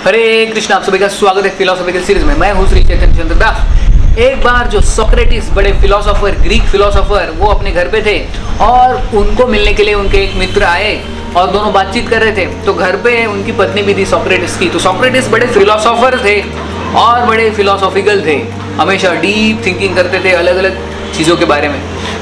हरे कृष्ण, आप सभी का स्वागत है फिलोसॉफिकल सीरीज में। मैं हूं श्री चैतन्य चंद्र दास। एक बार जो सोक्रेटिस, बड़े फिलोसोफर, ग्रीक फिलोसोफर, वो अपने घर पे थे और उनको मिलने के लिए उनके एक मित्र आए और दोनों बातचीत कर रहे थे। तो घर पे उनकी पत्नी भी थी सोक्रेटिस की। तो सोक्रेटिस बड़े फिलोसोफर थे और बड़े फिलोसॉफिकल थे, हमेशा डीप थिंकिंग करते थे अलग अलग चीज़ों के बारे में।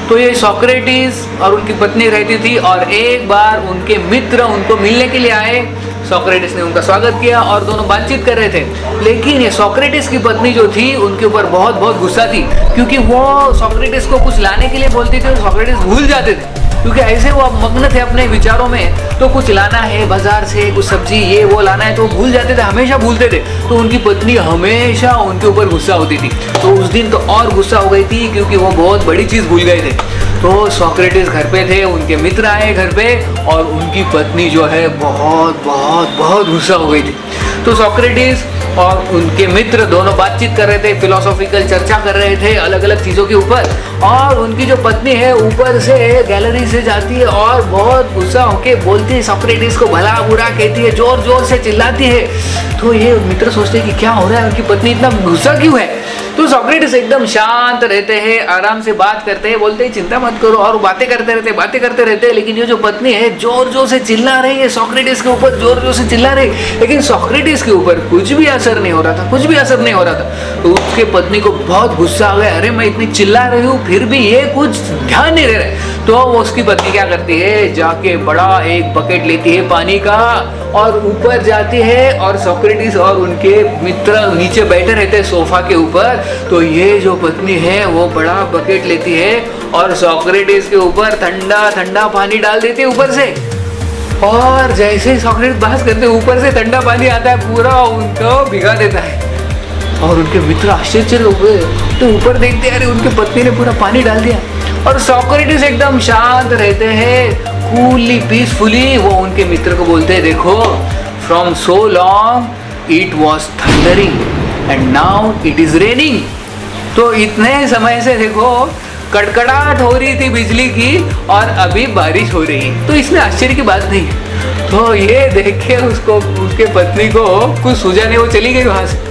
तो ये सोक्रेटिस और उनकी पत्नी रहती थी और एक बार उनके मित्र उनको मिलने के लिए आए। सोक्रेटिस ने उनका स्वागत किया और दोनों बातचीत कर रहे थे। लेकिन ये सोक्रेटिस की पत्नी जो थी उनके ऊपर बहुत गुस्सा थी, क्योंकि वो सोक्रेटिस को कुछ लाने के लिए बोलती थी और सोक्रेटिस भूल जाते थे, क्योंकि ऐसे वो मग्न थे अपने विचारों में। तो कुछ लाना है बाजार से, कुछ सब्जी ये वो लाना है, तो भूल जाते थे, हमेशा भूलते थे। तो उनकी पत्नी हमेशा उनके ऊपर गुस्सा होती थी। तो उस दिन तो और गुस्सा हो गई थी, क्योंकि वो बहुत बड़ी चीज़ भूल गए थे। तो सोक्रेटिस घर पे थे, उनके मित्र आए घर पे और उनकी पत्नी जो है बहुत गुस्सा हो गई थी। तो सोक्रेटिस और उनके मित्र दोनों बातचीत कर रहे थे, फिलोसॉफिकल चर्चा कर रहे थे अलग अलग चीज़ों के ऊपर। और उनकी जो पत्नी है ऊपर से गैलरी से जाती है और बहुत गुस्सा होके बोलती है, सोक्रेटिस को भला बुरा कहती है, जोर जोर से चिल्लाती है। तो ये मित्र सोचते हैं कि क्या हो रहा है, उनकी पत्नी इतना गुस्सा क्यों है। तो सोक्रेटिस एकदम शांत रहते हैं, आराम से बात करते हैं, बोलते हैं चिंता मत करो, और बातें करते रहते हैं। लेकिन ये जो पत्नी है जोर जोर से चिल्ला रही है, सोक्रेटिस के ऊपर जोर जोर से चिल्ला रही है, लेकिन सोक्रेटिस के ऊपर कुछ भी असर नहीं हो रहा था, तो उसके पत्नी को बहुत गुस्सा आ गया। अरे मैं इतनी चिल्ला रही हूँ फिर भी ये कुछ ध्यान नहीं दे रहे। तो वो उसकी पत्नी क्या करती है, जाके बड़ा एक बकेट लेती है पानी का और ऊपर जाती है, और सोक्रेटिस और उनके मित्र नीचे बैठे रहते हैं सोफा के ऊपर। तो ये जो पत्नी है वो बड़ा बकेट लेती है और सोक्रेटिस के ऊपर ठंडा ठंडा पानी डाल देती है ऊपर से। और जैसे ही सोक्रेटिस बहस करते ऊपर से ठंडा पानी आता है, पूरा उनको भिगा देता है। और उनके मित्र आश्चर्य हो गए, तो ऊपर देखते हैं अरे उनकी पत्नी ने पूरा पानी डाल दिया। और सोक्रेटिस एकदम शांत रहते हैं, कूली पीसफुली। वो उनके मित्र को बोलते हैं, देखो, from so long it was thundering and now it is raining. तो इतने समय से देखो कड़कड़ाहट हो रही थी बिजली की और अभी बारिश हो रही है। तो इसमें आश्चर्य की बात नहीं है। तो ये देख के उसको, उसके पत्नी को कुछ सूझा नहीं, वो चली गई वहां से।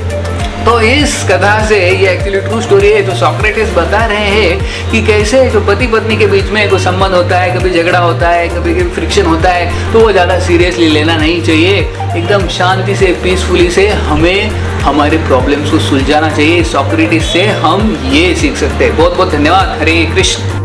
तो इस कथा से, ये एक्चुअली ट्रू स्टोरी है, तो सोक्रेटिस बता रहे हैं कि कैसे जो पति पत्नी के बीच में कोई संबंध होता है, कभी झगड़ा होता है, कभी फ्रिक्शन होता है, तो वो ज़्यादा सीरियसली लेना नहीं चाहिए। एकदम शांति से, पीसफुली से हमें हमारे प्रॉब्लम्स को सुलझाना चाहिए। सोक्रेटिस से हम ये सीख सकते हैं। बहुत धन्यवाद। हरे कृष्ण।